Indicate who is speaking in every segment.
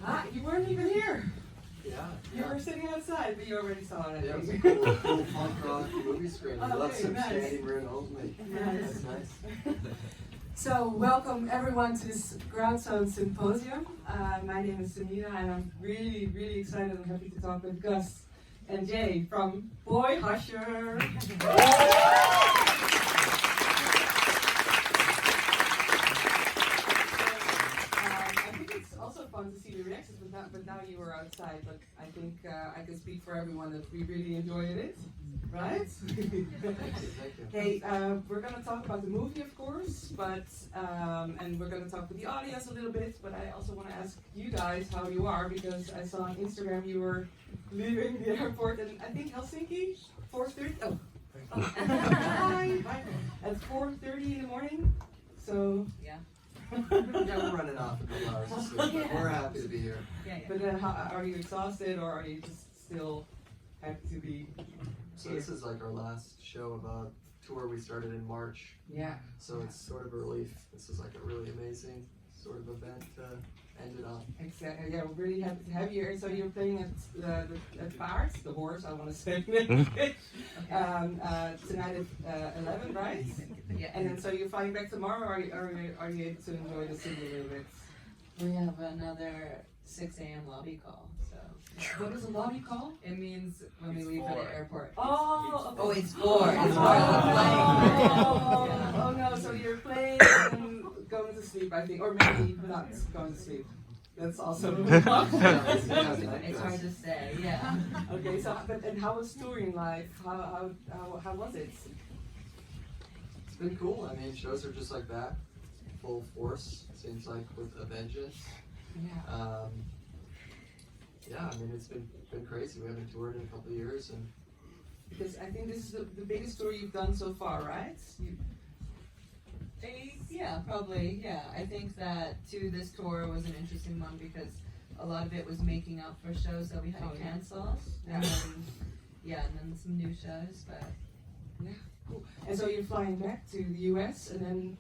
Speaker 1: Ah, you weren't even here.
Speaker 2: Yeah.
Speaker 1: You were sitting outside, but you already saw it.
Speaker 2: Yeah, it was a cool punk rock movie screen.
Speaker 1: Oh,
Speaker 2: Lots of
Speaker 1: nice.
Speaker 2: standing room only.
Speaker 1: Nice.
Speaker 2: That's nice.
Speaker 1: So, welcome everyone to this Grauzone Symposium. My name is Samina, and I'm really excited and happy to talk with Gus and Jay from Boy Husher. I think it's also fun to see the reactions, but now you were outside. But I think I can speak for everyone that we really enjoyed it, right?
Speaker 2: Thank you.
Speaker 1: Hey, we're going to talk about the movie, of course, but and we're going to talk with the audience a little bit. But I also want to ask you guys how you are, because I saw on Instagram you were leaving the airport in, I think, Helsinki, 4:30. Oh. Hi. At 4:30 in the morning. So
Speaker 3: Yeah.
Speaker 2: Yeah, we're running off a couple hours of sleep, but we're happy to be here.
Speaker 3: Yeah.
Speaker 1: But then, are you exhausted, or are you just still happy to be?
Speaker 2: So this is like our last show of a tour we started in March.
Speaker 1: Yeah.
Speaker 2: So it's sort of a relief. This is like a really amazing sort of event to end it on.
Speaker 1: Exactly. Yeah, we're really happy to have you here. So you're playing at Paard, the horse, I want to say. Tonight at 11, right?
Speaker 3: Yeah.
Speaker 1: And then so you're flying back tomorrow, or are you able to enjoy the city a little bit?
Speaker 3: We have another 6 a.m. lobby call. So
Speaker 1: What is a lobby call?
Speaker 3: it means when we
Speaker 2: It's
Speaker 3: leave for
Speaker 2: 4.
Speaker 3: the airport.
Speaker 1: Oh,
Speaker 3: Oh, it's 4.
Speaker 1: Oh,
Speaker 3: It's 4 of the plane.
Speaker 1: oh no, so you're playing and going to sleep, I think, or maybe not going to sleep. That's also
Speaker 3: It's hard to say. Yeah.
Speaker 1: okay. So, and how was touring life? How was it?
Speaker 2: It's been cool. I mean, shows are just like that, full force. Seems like with a vengeance.
Speaker 1: Yeah.
Speaker 2: Yeah, I mean, it's been crazy. We haven't toured in a couple of years, and
Speaker 1: Because I think this is the biggest tour you've done so far, right?
Speaker 3: Yeah, probably. Yeah, I think that too. This tour was an interesting one because a lot of it was making up for shows that we had to cancel, and then some new shows. But
Speaker 1: Yeah, cool. And so you're flying back to the US,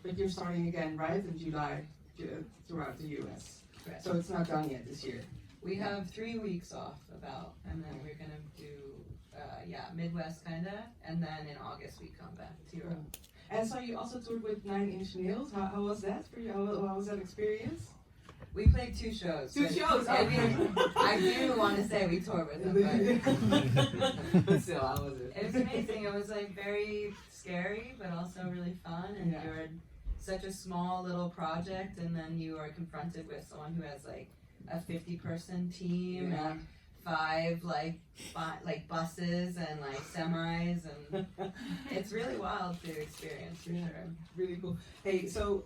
Speaker 1: but you're starting again, right, in July throughout the US.
Speaker 3: correct.
Speaker 1: So it's not done yet this year.
Speaker 3: We have 3 weeks off and then we're gonna do Midwest kinda, and then in August we come back to Europe.
Speaker 1: And so you also toured with 9 Inch Nails. How was that for you? How was that experience?
Speaker 3: We played 2 shows.
Speaker 1: Two
Speaker 3: but-
Speaker 1: shows,
Speaker 3: yeah,
Speaker 1: okay.
Speaker 3: I do want to say we toured with them,
Speaker 1: But still, how was it?
Speaker 3: but it was amazing. It was like very scary, but also really fun. And
Speaker 1: Yeah.
Speaker 3: you're such a small little project, and then you are confronted with someone who has like a 50-person team
Speaker 1: Yeah.
Speaker 3: and 5 like buses and like semis, and it's really wild to experience for sure.
Speaker 1: Really cool. Hey, so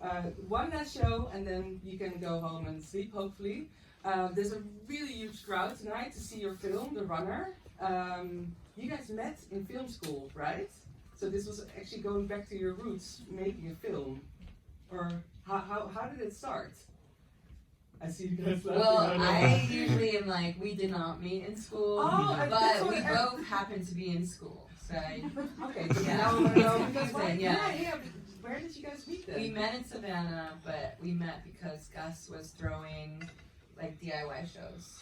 Speaker 1: one last show, and then you can go home and sleep, hopefully. There's a really huge crowd tonight to see your film, The Runner. You guys met in film school, right? So this was actually going back to your roots, making a film. Or how did it start? I see you guys laughing.
Speaker 3: Well,
Speaker 1: I know.
Speaker 3: I usually am like, we did not meet in school,
Speaker 1: Oh, that's
Speaker 3: but
Speaker 1: what
Speaker 3: we
Speaker 1: I-
Speaker 3: both happened to be in school. So
Speaker 1: Okay, so
Speaker 3: Yeah.
Speaker 1: now I want to know
Speaker 3: It's
Speaker 1: because
Speaker 3: confusing,
Speaker 1: yeah. Where did you guys meet then?
Speaker 3: we met in Savannah, but we met because Gus was throwing like DIY shows,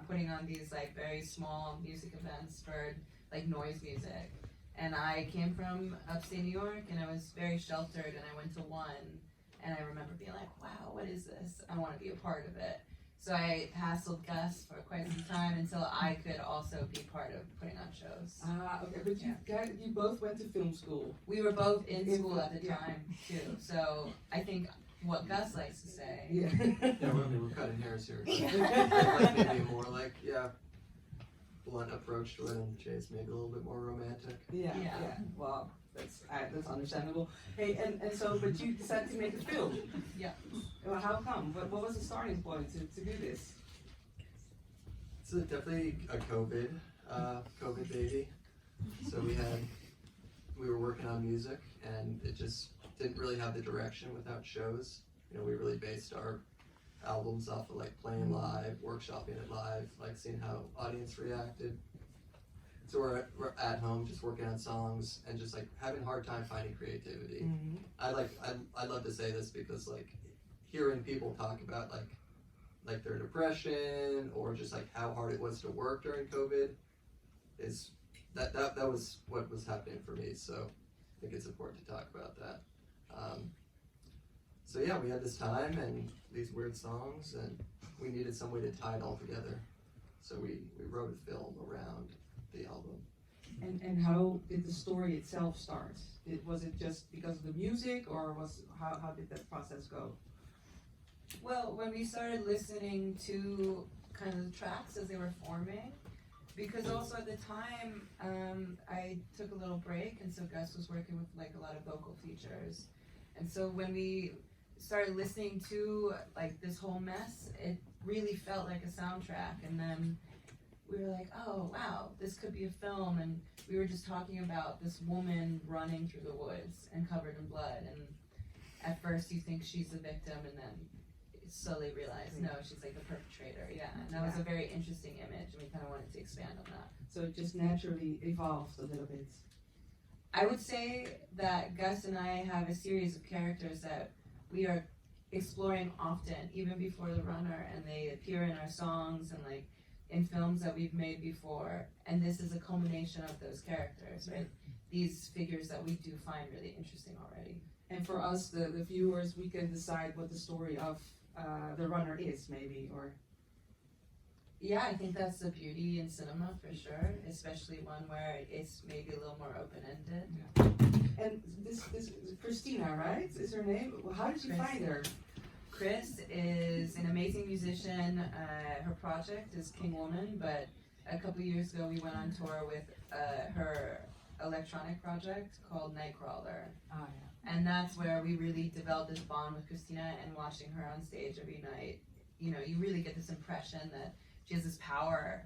Speaker 3: putting on these like very small music events for like noise music. And I came from upstate New York, and I was very sheltered, and I went to one, and I remember being like, wow, what is this? I want to be a part of it. So I hassled Gus for quite some time until I could also be part of putting on shows.
Speaker 1: Okay, but you both went to film school.
Speaker 3: We were both in school at the
Speaker 1: Yeah.
Speaker 3: time too, so I think what Gus likes to say.
Speaker 1: Yeah.
Speaker 2: yeah, we're cutting hairs here. Like maybe more like blunt approach to it, and Jay's maybe a little bit more romantic.
Speaker 1: Yeah. Well, that's understandable. Hey, and so, but you decided to make a film.
Speaker 3: Yeah.
Speaker 1: Well, how come? What was the starting point to do this?
Speaker 2: It's definitely a COVID baby. So we were working on music, and it just didn't really have the direction without shows. You know, we really based our albums off of like playing live, workshopping it live, like seeing how audience reacted. So we're at home just working on songs and just like having a hard time finding creativity.
Speaker 1: Mm-hmm.
Speaker 2: I love to say this because like hearing people talk about like their depression or just like how hard it was to work during COVID is that was what was happening for me. So I think it's important to talk about that. So yeah, we had this time and these weird songs, and we needed some way to tie it all together. So we wrote a film around the album.
Speaker 1: And how did the story itself start? Was it just because of the music, or how did that process go?
Speaker 3: Well, when we started listening to kind of the tracks as they were forming, because also at the time I took a little break, and so Gus was working with like a lot of vocal features, and so when we started listening to like this whole mess, it really felt like a soundtrack. And then we were like, oh wow, this could be a film. And we were just talking about this woman running through the woods and covered in blood, and at first you think she's the victim, and then slowly realize no, she's like the perpetrator. Yeah, and that was a very interesting image, and we kind of wanted to expand on that.
Speaker 1: So it just naturally evolved a little bit.
Speaker 3: I would say that Gus and I have a series of characters that we are exploring often, even before the runner, and they appear in our songs and like in films that we've made before, and this is a culmination of those characters, right? These figures that we do find really interesting already.
Speaker 1: And for us, the viewers, we can decide what the story of the runner is, maybe, or...
Speaker 3: Yeah, I think that's the beauty in cinema, for sure, especially one where it's maybe a little more open-ended.
Speaker 1: Yeah. And this Christina, right, is her name? How did you find her?
Speaker 3: Chris is an amazing musician. Her project is King Woman, but a couple years ago we went on tour with her electronic project called Nightcrawler.
Speaker 1: Oh, yeah.
Speaker 3: And that's where we really developed this bond with Christina, and watching her on stage every night, you know, you really get this impression that she has this power.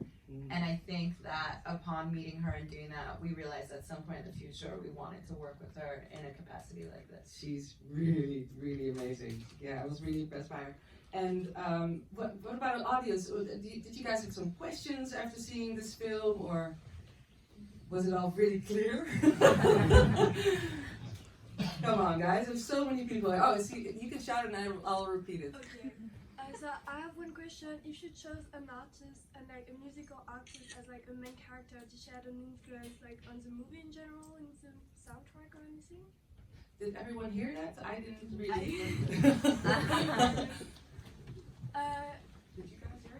Speaker 3: And I think that upon meeting her and doing that, we realized at some point in the future we wanted to work with her in a capacity like this.
Speaker 1: She's really, really amazing. Yeah, I was really impressed by her. And what about an audience? Did you guys have some questions after seeing this film, or was it all really clear? Come on, guys. There's so many people. Oh, see, you can shout it and I'll repeat it.
Speaker 4: Okay. So I have one question. If you chose an artist and like a musical artist as like a main character, did she have an influence like on the movie in general, in the soundtrack or anything?
Speaker 1: Did everyone hear that? I didn't really. Did you guys hear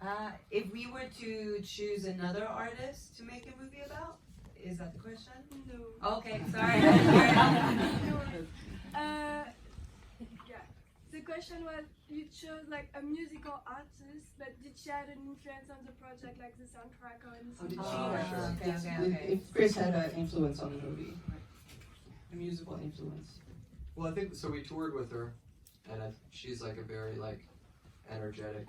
Speaker 1: it?
Speaker 3: If we were to choose another artist to make a movie about, is that the question?
Speaker 4: No.
Speaker 3: Okay, sorry. I didn't hear it.
Speaker 4: Yeah. The question was, you chose like a musical artist, but did she have an influence on the project, like the soundtrack or anything?
Speaker 1: Oh, did she?
Speaker 3: Okay.
Speaker 1: If Chris had an influence on the movie, a musical influence.
Speaker 2: Well, I think so. We toured with her, and she's like a very like energetic,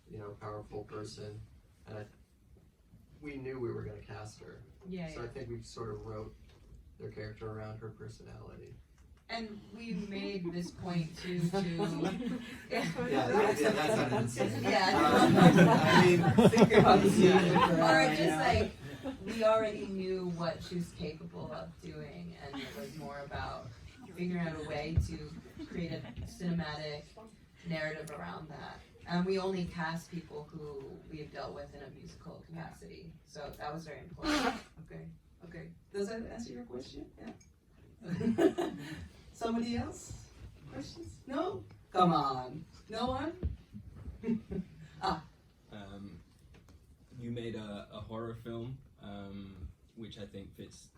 Speaker 2: you know, powerful person, and we knew we were going to cast her.
Speaker 3: Yeah.
Speaker 2: So I think we sort of wrote their character around her personality.
Speaker 3: And we made this point too
Speaker 2: Yeah, that sounded insane.
Speaker 3: Yeah.
Speaker 2: I mean,
Speaker 1: Think about the
Speaker 3: Or just like, we already knew what she was capable of doing, and it was more about figuring out a way to create a cinematic narrative around that. And we only cast people who we have dealt with in a musical capacity, so that was very important.
Speaker 1: Okay. Does that answer your question? Yeah. Somebody else? Questions? No? Come on. No one?
Speaker 5: You made a horror film, which I think fits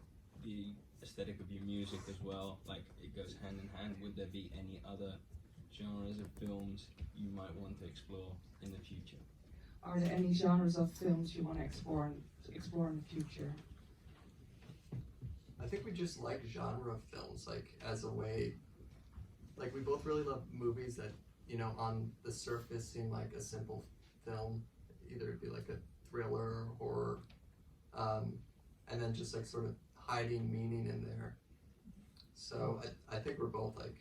Speaker 5: the aesthetic of your music as well. Like, it goes hand in hand. Would there be any other genres of films you might want to explore in the future?
Speaker 1: Are there any genres of films you want to explore in the future?
Speaker 2: I think we just like genre films, like as a way, like we both really love movies that, you know, on the surface seem like a simple film, either it'd be like a thriller or horror, and then just like sort of hiding meaning in there. So I think we're both like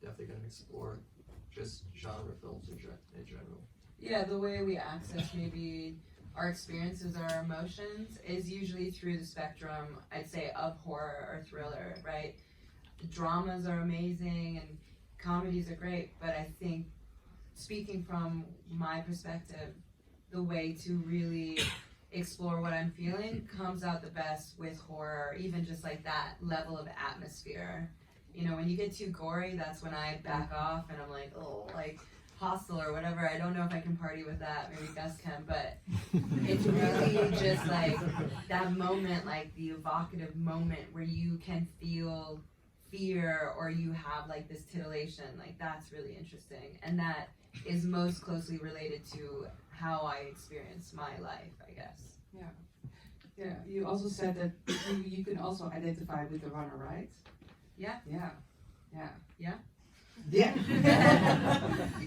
Speaker 2: definitely going to explore just genre films in general.
Speaker 3: Yeah, the way we access maybe our experiences, our emotions, is usually through the spectrum, I'd say, of horror or thriller, right? Dramas are amazing and comedies are great, but I think speaking from my perspective, the way to really explore what I'm feeling comes out the best with horror, even just like that level of atmosphere. You know, when you get too gory, that's when I back off and I'm like, oh, like Hostel or whatever. I don't know if I can party with that. Maybe Gus can, but it's really just like that moment, like the evocative moment where you can feel fear or you have like this titillation. Like that's really interesting, and that is most closely related to how I experience my life, I guess.
Speaker 1: Yeah. You also said that you can also identify with the runner, right?
Speaker 3: Yeah.
Speaker 1: Yeah.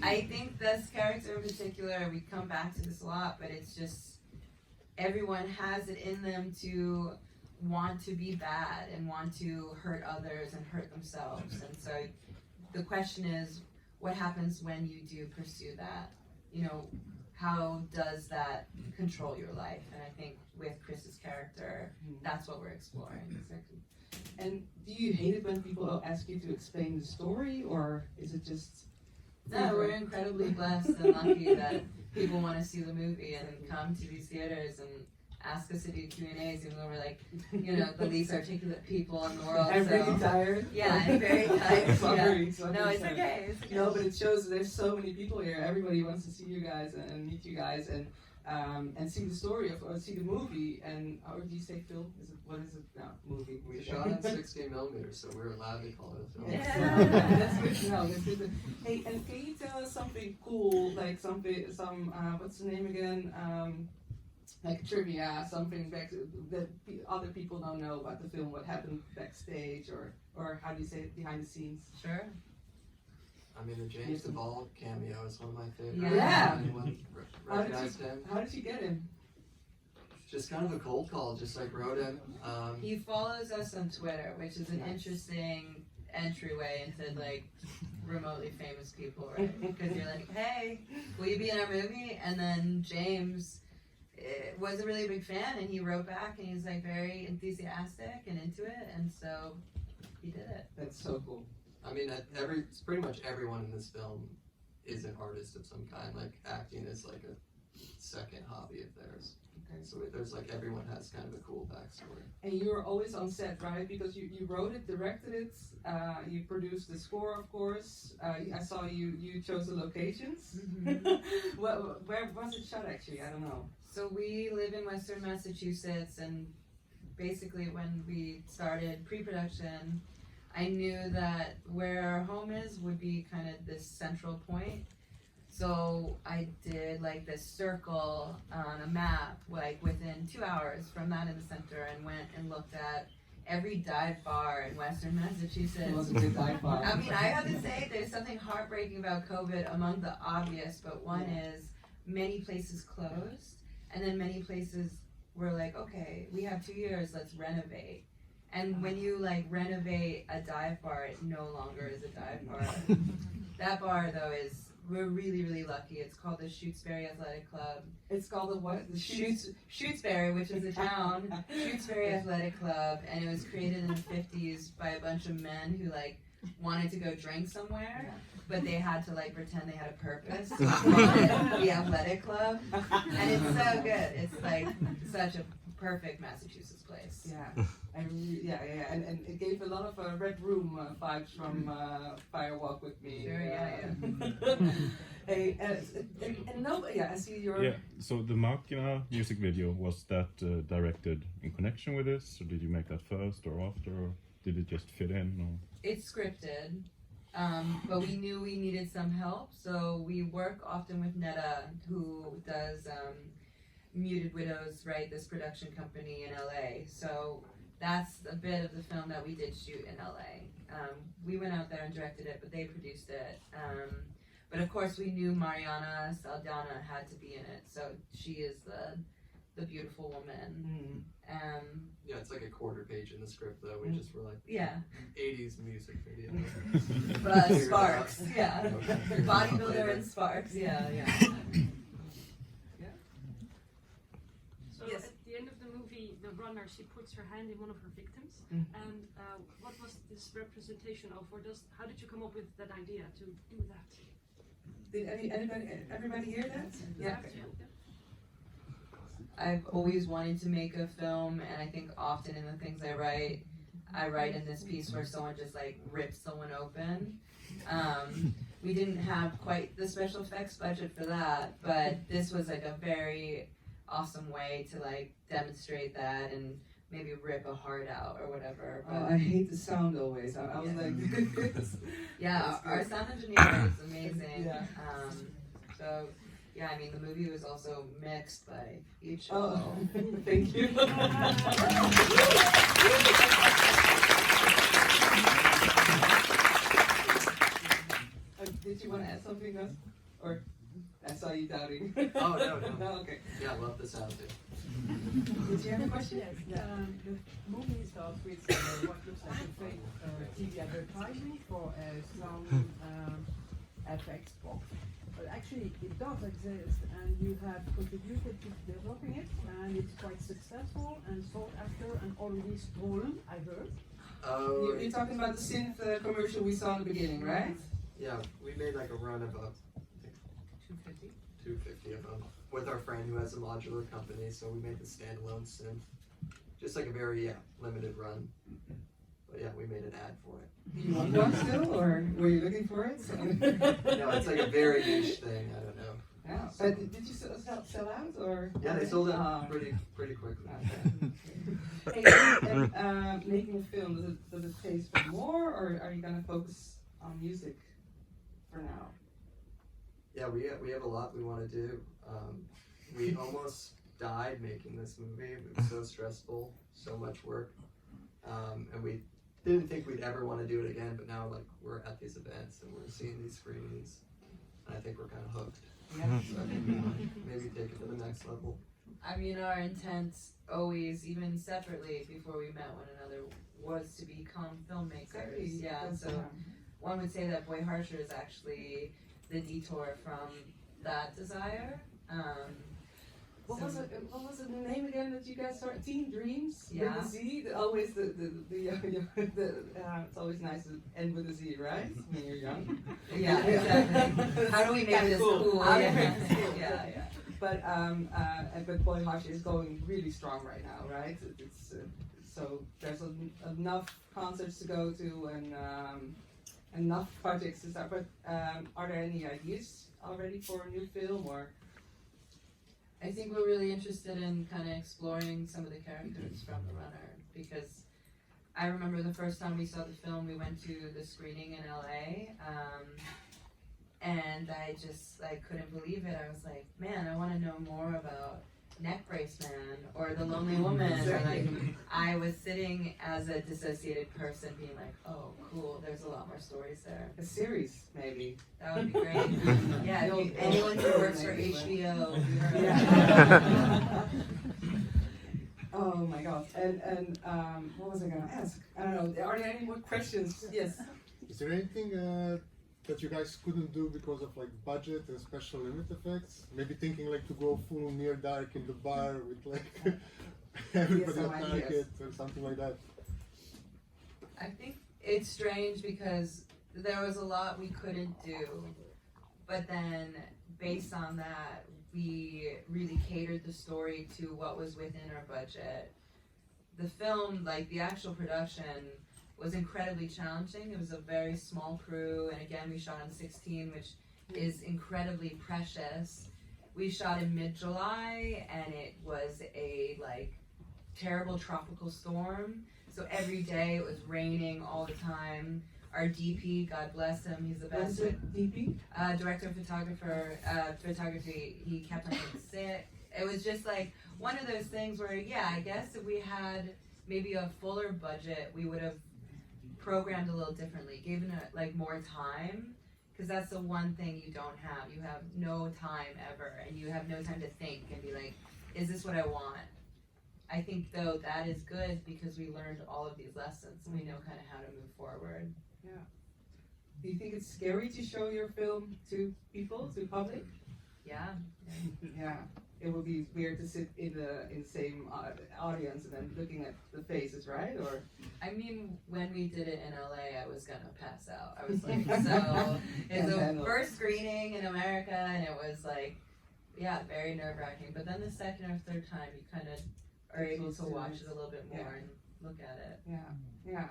Speaker 3: I think this character in particular, we come back to this a lot, but it's just everyone has it in them to want to be bad and want to hurt others and hurt themselves. And so the question is, what happens when you do pursue that? You know, how does that control your life? And I think with Chris's character, that's what we're exploring.
Speaker 1: Exactly. And do you hate it when people ask you to explain the story, or is it just...
Speaker 3: No, we're incredibly blessed and lucky that people want to see the movie and come to these theaters and ask us to do Q&As, even though we're like, you know, the least articulate people in the world.
Speaker 1: I'm really tired.
Speaker 3: Yeah, I'm very tired.
Speaker 1: Sorry.
Speaker 3: No, it's okay. It's okay.
Speaker 1: No, but it shows there's so many people here. Everybody wants to see you guys and meet you guys and see the story or see the movie. And or do you say film? What is it now? Movie.
Speaker 2: We shot on 16 millimeters, so we're allowed to call it a film.
Speaker 3: Yeah.
Speaker 1: That's good to know. That's good to... Hey, and can you tell us something cool, like some what's the name again? Like trivia, something back that other people don't know about the film, what happened backstage, or how do you say it, behind the scenes?
Speaker 3: Sure.
Speaker 2: I mean, the James Duvall cameo is one of my favorites.
Speaker 3: Yeah.
Speaker 2: Anyone recognized him?
Speaker 1: How did you get him?
Speaker 2: Just kind of a cold call, just like wrote him.
Speaker 3: He follows us on Twitter, which is an interesting entryway into like remotely famous people, right? Because you're like, hey, will you be in our movie? And then James was a really big fan, and he wrote back, and he's like very enthusiastic and into it, and so he did it.
Speaker 1: That's so cool.
Speaker 2: I mean, pretty much everyone in this film is an artist of some kind. Like acting is like a second hobby of theirs. Okay, so there's like everyone has kind of a cool backstory.
Speaker 1: And you were always on set, right? Because you wrote it, directed it, you produced the score, of course. I saw you chose the locations.
Speaker 3: Mm-hmm.
Speaker 1: Where was it shot actually? I don't know.
Speaker 3: So we live in Western Massachusetts, and basically when we started pre-production, I knew that where our home is would be kind of this central point. So I did like this circle on a map, like within 2 hours from that in the center, and went and looked at every dive bar in Western Massachusetts.
Speaker 1: It was a good dive bar.
Speaker 3: I mean, I have to say there's something heartbreaking about COVID among the obvious, but one is many places closed, and then many places were like, okay, we have 2 years, let's renovate. And when you like renovate a dive bar, it no longer is a dive bar. That bar though we're really, really lucky. It's called the Shutesbury Athletic Club.
Speaker 1: It's called the what? The
Speaker 3: Shutesbury, which is a town. Shutesbury Athletic Club, and it was created in the 50s by a bunch of men who like wanted to go drink somewhere, but they had to like pretend they had a purpose. So they called it the Athletic Club, and it's so good. It's like such a perfect Massachusetts place.
Speaker 1: Yeah, and it gave a lot of Red Room vibes from Firewalk with Me.
Speaker 3: Sure, yeah.
Speaker 1: Hey, and nobody, I see your...
Speaker 6: Yeah, so the Machina music video, was that directed in connection with this, or did you make that first or after, or did it just fit in? Or?
Speaker 3: It's scripted, but we knew we needed some help, so we work often with Netta, who does Muted Widows, right, this production company in LA. So that's a bit of the film that we did shoot in LA. We went out there and directed it, but they produced it. But of course we knew Mariana Saldana had to be in it, so she is the beautiful woman.
Speaker 2: Yeah, it's like a quarter page in the script though. We just were like, 80s music video.
Speaker 3: Sparks, yeah. Bodybuilder and Sparks, yeah.
Speaker 7: So at the end of the movie, the runner, she puts her hand in one of her victims. And what was this representation of, or how did you come up with that idea to do that?
Speaker 1: Did everybody hear that? Yeah.
Speaker 3: I've always wanted to make a film, and I think often in the things I write in this piece where someone just like rips someone open. We didn't have quite the special effects budget for that, but this was like a very awesome way to like demonstrate that and maybe rip a heart out or whatever.
Speaker 1: Oh, I hate the sound always. I was like,
Speaker 3: yeah, our sound engineer is amazing.
Speaker 1: Yeah.
Speaker 3: So yeah, I mean the movie was also mixed by each.
Speaker 1: Oh, thank you. Did you want to add something else? Or I saw you doubting.
Speaker 2: Oh, no.
Speaker 1: No, okay.
Speaker 2: Yeah, I love the sound too.
Speaker 1: Did you have a question?
Speaker 8: Yes. The movie starts with what looks like a fake TV advertising for a sound effects box. But actually, it does exist, and you have contributed to developing it, and it's quite successful and sought after and already stolen, I heard.
Speaker 2: Oh,
Speaker 1: You're talking about the synth commercial we saw in the beginning, right?
Speaker 2: yeah, we made like a run of
Speaker 3: 250.
Speaker 2: 250 of them with our friend who has a modular company, so we made the standalone synth. Just like a very limited run. But yeah, we made an ad for it.
Speaker 1: Do you want one still, or were you looking for it?
Speaker 2: No, it's like a very niche thing, I don't know.
Speaker 1: Yeah. But did you sell out, or?
Speaker 2: Yeah, they sold it pretty quickly.
Speaker 1: Okay. Hey, and making a film, does it pay for more, or are you gonna focus on music for now?
Speaker 2: Yeah, we have a lot we want to do. We almost died making this movie. It was so stressful, so much work, and we didn't think we'd ever want to do it again. But now, like, we're at these events and we're seeing these screenings, and I think we're kind of hooked.
Speaker 1: Yeah.
Speaker 2: So maybe take it to the next level.
Speaker 3: I mean, our intent always, even separately before we met one another, was to become filmmakers.
Speaker 1: Exactly.
Speaker 3: Yeah,
Speaker 1: That's,
Speaker 3: so one would say that Boy Harsher is actually the detour from that desire.
Speaker 1: What was it the name again that you guys started? Teen Dreams?
Speaker 3: Yeah.
Speaker 1: With a Z? Always it's always nice to end with a Z, right? When you're young.
Speaker 3: Yeah, exactly. How do we make
Speaker 1: Kinda
Speaker 3: this
Speaker 1: cool.
Speaker 3: cool?
Speaker 1: How do we
Speaker 3: Yeah.
Speaker 1: make this cool?
Speaker 3: Yeah.
Speaker 1: But Boy Harsher is going really strong right now, right? It's so there's enough concerts to go to and enough projects to start. But are there any ideas already for a new film or?
Speaker 3: I think we're really interested in kind of exploring some of the characters from The Runner, because I remember the first time we saw the film, we went to the screening in LA, and I just like couldn't believe it. I was like, man, I want to know more about Neck Brace Man or The Lonely Woman. Or like, I was sitting as a dissociated person being like, oh, cool, there's a lot more stories there.
Speaker 1: A series, maybe.
Speaker 3: That would be great. Yeah, anyone who works for HBO.
Speaker 1: Yeah. Oh my God. And what was I gonna ask? I don't know. Are there any more questions? Yes.
Speaker 9: Is there anything that you guys couldn't do because of like budget and special limit effects? Maybe thinking like to go full near dark in the bar with like everybody at target or something like that.
Speaker 3: I think it's strange because there was a lot we couldn't do, but then based on that, we really catered the story to what was within our budget. The film, like the actual production, was incredibly challenging. It was a very small crew, and again, we shot on 16, which is incredibly precious. We shot in mid-July, and it was a like terrible tropical storm. So every day it was raining all the time. Our DP, God bless him, he's the best.
Speaker 1: DP?
Speaker 3: Director of photography, he kept on getting sick. It was just like one of those things where, yeah, I guess if we had maybe a fuller budget, we would have programmed a little differently, given it like more time, because that's the one thing you don't have. You have no time ever, and you have no time to think and be like, is this what I want? I think though that is good because we learned all of these lessons and we know kind of how to move forward.
Speaker 1: Yeah. Do you think it's scary to show your film to people, to public?
Speaker 3: Yeah.
Speaker 1: Yeah. it would be weird to sit in the same audience and then looking at the faces, right? Or
Speaker 3: I mean, when we did it in LA, I was gonna pass out. I was like, so it's the first screening in America, and it was like, yeah, very nerve-wracking. But then the second or third time, you kind of are able to watch it a little bit more and look at it.
Speaker 1: Yeah.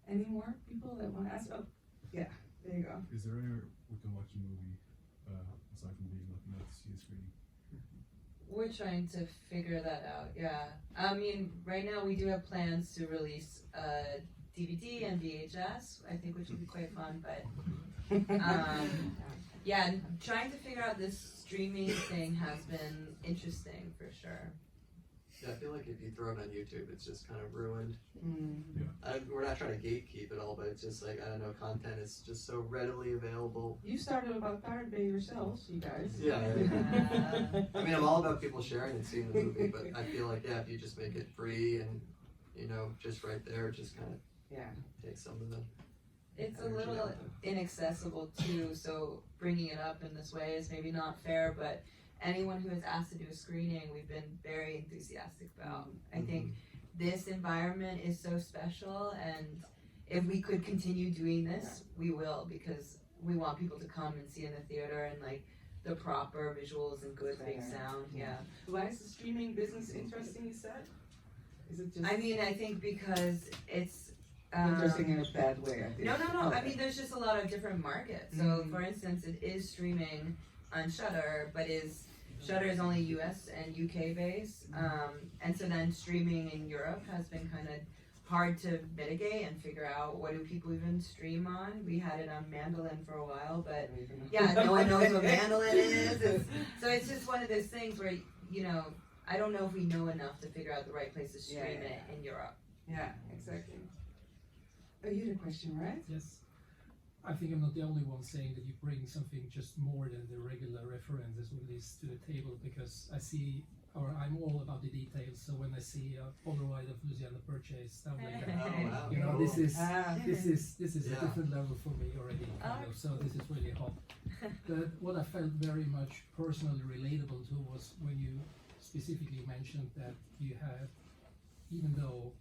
Speaker 1: Any more people that want to ask? Oh, yeah, there you go.
Speaker 10: Is there anywhere we can watch a movie aside from being looking at see a screen?
Speaker 3: We're trying to figure that out, yeah. I mean, right now we do have plans to release DVD and VHS, I think, which would be quite fun, but yeah, trying to figure out this streaming thing has been interesting for sure.
Speaker 2: Yeah, I feel like if you throw it on YouTube, it's just kind of ruined.
Speaker 10: Yeah.
Speaker 2: We're not trying to gatekeep it all, but it's just like, I don't know, content is just so readily available.
Speaker 1: You started about Pirate Bay yourselves, you guys.
Speaker 2: Yeah. I mean, I'm all about people sharing and seeing the movie, but I feel like, yeah, if you just make it free and, you know, just right there, just kind of take some of the
Speaker 3: It's a
Speaker 2: energy
Speaker 3: little
Speaker 2: out there.
Speaker 3: inaccessible too, so bringing it up in this way is maybe not fair, but anyone who has asked to do a screening, we've been very enthusiastic about. I think this environment is so special, and if we could continue doing this, we will, because we want people to come and see in the theater and like the proper visuals and good big sound. Yeah.
Speaker 1: Why is the streaming business interesting, you said? Is it just
Speaker 3: I mean, I think because it's
Speaker 1: interesting in a bad way, I think?
Speaker 3: No.
Speaker 1: Okay.
Speaker 3: I mean, there's just a lot of different markets. So, for instance, it is streaming on Shudder, but Shudder is only US and UK based, and so then streaming in Europe has been kind of hard to mitigate and figure out what do people even stream on. We had it on Mandolin for a while, but yeah, no one knows what Mandolin is. So it's just one of those things where, you know, I don't know if we know enough to figure out the right place to stream it in Europe.
Speaker 1: Yeah, exactly. Oh, you had a question, right?
Speaker 11: Yes. I think I'm not the only one saying that you bring something just more than the regular references with this to the table, because I'm all about the details. So when I see a Polaroid of Luciana Purchase, I'm like,
Speaker 2: wow.
Speaker 11: you know, this is a
Speaker 2: Yeah.
Speaker 11: different level for me already. Kind of. So this is really hot. But what I felt very much personally relatable to was when you specifically mentioned that you had, even though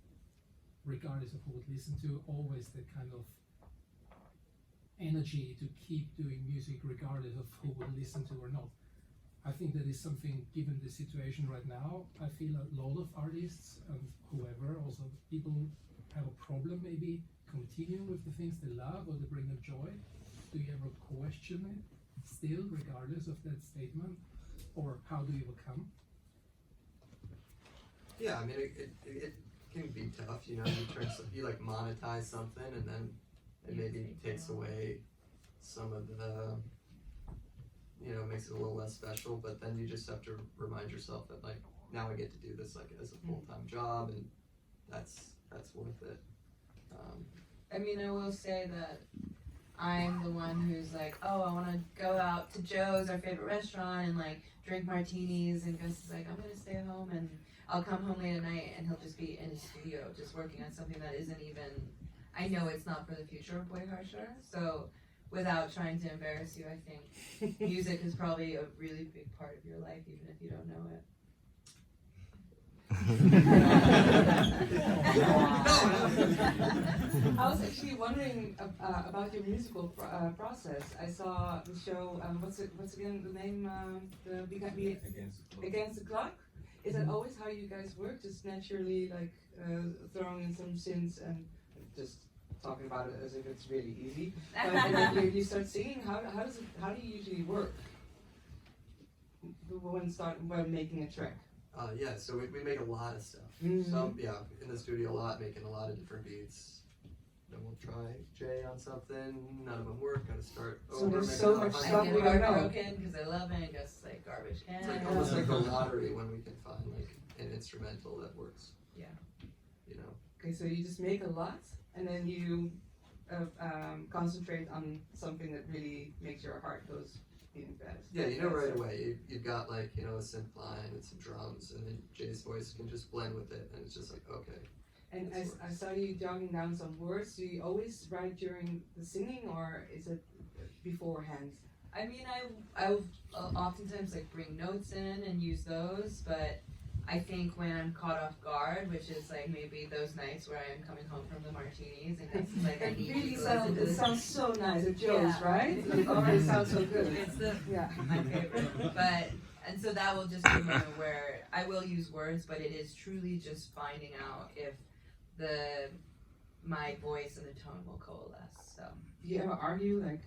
Speaker 11: regardless of who would listen to, always the kind of energy to keep doing music regardless of who would listen to or not. I think that is something, given the situation right now, I feel a lot of artists and whoever, also people have a problem maybe continuing with the things they love or they bring them joy. Do you ever question it still regardless of that statement? Or how do you overcome?
Speaker 2: Yeah, I mean, it can be tough, you know, you like monetize something and then it maybe takes away some of the, you know, makes it a little less special, but then you just have to remind yourself that like, now I get to do this like as a full-time job, and that's worth it.
Speaker 3: I mean, I will say that I'm the one who's like, oh, I want to go out to Joe's, our favorite restaurant, and like drink martinis, and Gus is like, I'm gonna stay home and I'll come home late at night, and he'll just be in his studio just working on something that isn't even, I know it's not for the future of Boy Harsher. So without trying to embarrass you, I think music is probably a really big part of your life, even if you don't know it.
Speaker 1: I was actually wondering about your musical process. I saw the show. What's again the name? Against the Clock. Is that always how you guys work? Just naturally, like throwing in some synths and just talking about it as if it's really easy. But and then you start singing. How do you usually work when making a track?
Speaker 2: Yeah, so we make a lot of stuff. Some, in the studio a lot, making a lot of different beats. Then we'll try Jay on something. None of them work. Gotta start
Speaker 1: So
Speaker 2: over.
Speaker 1: there's so much
Speaker 3: I
Speaker 1: stuff
Speaker 3: get
Speaker 1: we don't know.
Speaker 3: heartbroken because I love it, and just like garbage can.
Speaker 2: It's like almost like a lottery when we can find like an instrumental that works.
Speaker 3: Yeah.
Speaker 2: You know.
Speaker 1: Okay, so you just make a lot, and then you concentrate on something that really makes your heart goes beating fast.
Speaker 2: Yeah, you know right away. You've got like, you know, a synth line and some drums, and then Jay's voice can just blend with it, and it's just like, okay.
Speaker 1: And I saw you jotting down some words. Do you always write during the singing, or is it beforehand?
Speaker 3: I mean, I will oftentimes like bring notes in and use those, but I think when I'm caught off guard, which is like maybe those nights where I'm coming home from the martinis and it's like I
Speaker 1: It
Speaker 3: need
Speaker 1: really
Speaker 3: to listen to
Speaker 1: it
Speaker 3: this.
Speaker 1: sounds so nice. It shows,
Speaker 3: Yeah.
Speaker 1: right? It already sounds so good.
Speaker 3: It's the
Speaker 1: Yeah.
Speaker 3: my favorite. But and so that will just be a moment where I will use words, but it is truly just finding out if my voice and the tone will coalesce. So.
Speaker 1: Do you ever argue, like,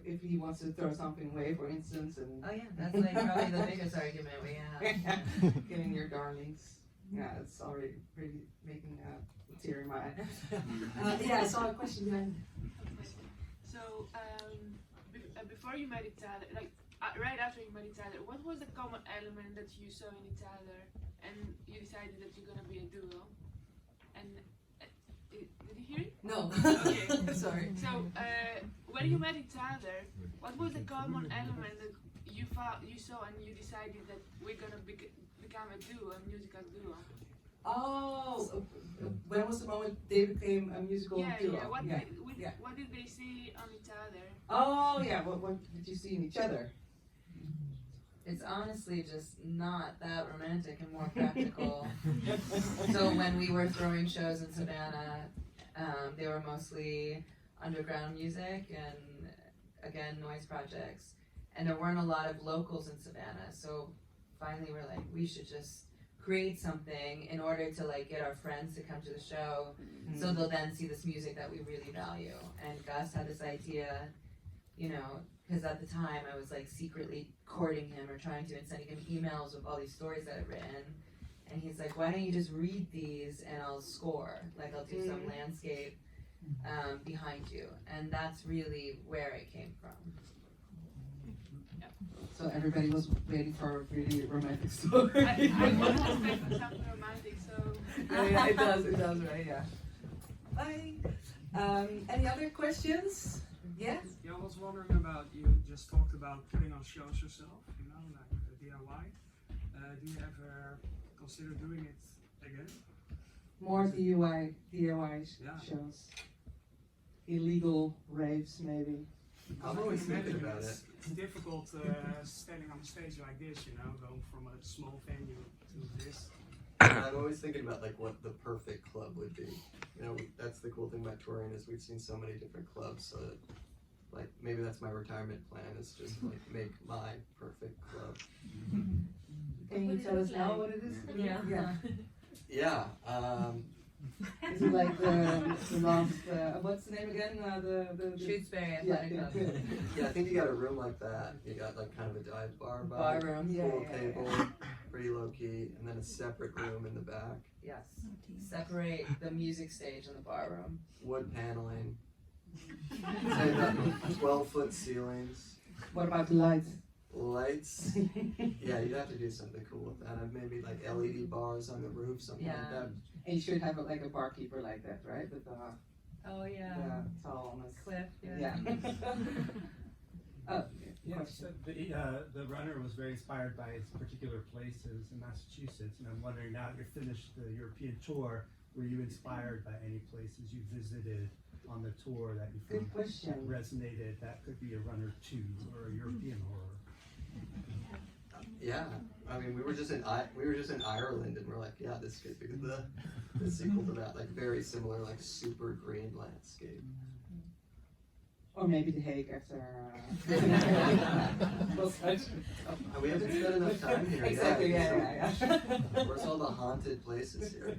Speaker 1: if he wants to throw something away, for instance, and
Speaker 3: Oh yeah, that's like probably the biggest argument we have.
Speaker 1: getting your darlings? Yeah, it's already really making a tear in my eye. Yeah, I saw a question behind.
Speaker 12: So, before you met each other, like right after you met each other, what was the common element that you saw in each other, and you decided that you're gonna be a duo? And did you hear it?
Speaker 1: No.
Speaker 12: Okay.
Speaker 1: Sorry.
Speaker 12: So, when you met each other, what was the common element that you saw, and you decided that we're gonna become a duo, a musical duo?
Speaker 1: Oh, when was the moment they became a musical
Speaker 12: Yeah,
Speaker 1: duo?
Speaker 12: yeah. What
Speaker 1: Yeah.
Speaker 12: what did they see on each other?
Speaker 1: Oh, yeah. What did you see in each other?
Speaker 3: It's honestly just not that romantic and more practical. So when we were throwing shows in Savannah, they were mostly underground music and again noise projects, and there weren't a lot of locals in Savannah. So finally we're like, we should just create something in order to like get our friends to come to the show, so they'll then see this music that we really value. And Gus had this idea, you know, because at the time I was like secretly courting him or trying to and sending him emails with all these stories that I've written. And he's like, why don't you just read these and I'll score? Like I'll do some landscape behind you. And that's really where it came from.
Speaker 1: So everybody was waiting for a really romantic story.
Speaker 12: I wasn't expecting something romantic, so.
Speaker 1: Yeah, it does, right? Yeah. Bye. Any other questions? Yes.
Speaker 13: Yeah, I was wondering about, you just talked about putting on shows yourself, you know, like DIY. Do you ever consider doing it again?
Speaker 1: More DIY
Speaker 13: Yeah.
Speaker 1: shows. Illegal raves, maybe.
Speaker 2: I'm always thinking about it.
Speaker 13: It's difficult standing on a stage like this, you know, going from a small venue to this.
Speaker 2: I'm always thinking about like what the perfect club would be. You know, that's the cool thing about touring is we've seen so many different clubs. So that, like maybe that's my retirement plan is just like make my perfect club.
Speaker 1: Can you tell us now what it is?
Speaker 3: Yeah.
Speaker 2: Yeah.
Speaker 1: Is it like the last, what's the name again? The
Speaker 3: Shrewsbury Athletic Club.
Speaker 2: Yeah, I think you got a room like that. You got like kind of a dive bar
Speaker 3: room.
Speaker 2: pool table, pretty low key, and then a separate room in the back.
Speaker 3: Yes. Separate the music stage and the bar room.
Speaker 2: Wood paneling. Say about 12-foot ceilings.
Speaker 1: What about the lights?
Speaker 2: Lights. Yeah, you'd have to do something cool with that. Maybe like LED bars on the roof, something like that.
Speaker 1: And you should have like a barkeeper like that, right? With the
Speaker 3: Oh yeah.
Speaker 1: tallness.
Speaker 3: Cliff.
Speaker 1: Yeah.
Speaker 14: Yes, the runner was very inspired by its particular places in Massachusetts, and I'm wondering now that you're finished the European tour, were you inspired by any places you visited on the tour that you
Speaker 1: Good question.
Speaker 14: resonated? That could be a runner too, or a European horror.
Speaker 2: Yeah, I mean, we were just in Ireland, and we're like, yeah, this could be the sequel to that, like very similar, like super green landscape.
Speaker 1: Or maybe the Hague after.
Speaker 2: We haven't spent enough time here.
Speaker 1: Exactly.
Speaker 2: Yet,
Speaker 1: Yeah.
Speaker 2: Where's all the haunted places here?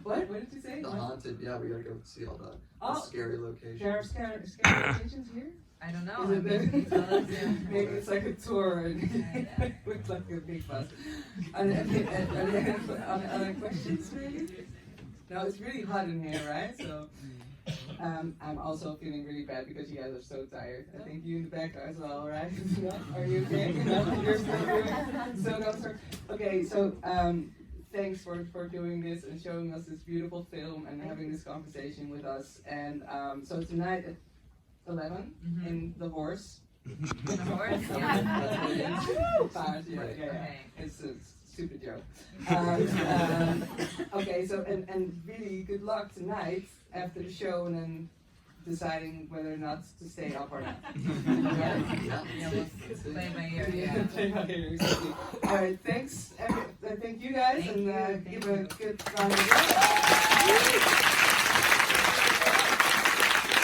Speaker 1: What did you say?
Speaker 2: The haunted. Yeah, we gotta go see all the scary locations.
Speaker 1: There are scary locations here.
Speaker 3: I don't know.
Speaker 1: Is it maybe it's like a tour with like a big bus. Other questions, maybe? No, it's really hot in here, right? So I'm also feeling really bad because you guys are so tired. I think you in the back are as well, right? Are you okay? No, you're still doing so no, sir. Okay, so thanks for doing this and showing us this beautiful film and having this conversation with us. And so tonight at 11 in the Horse.
Speaker 3: The Horse?
Speaker 1: Yeah. It's a stupid joke. Okay, so and really good luck tonight after the show, and then deciding whether or not to stay up or not.
Speaker 3: Yeah, let's play by ear. Yeah.
Speaker 1: Play by ear, exactly. All right, thanks. Thank you guys,
Speaker 3: Thank
Speaker 1: and
Speaker 3: you, thank
Speaker 1: give a
Speaker 3: you.
Speaker 1: good round of applause.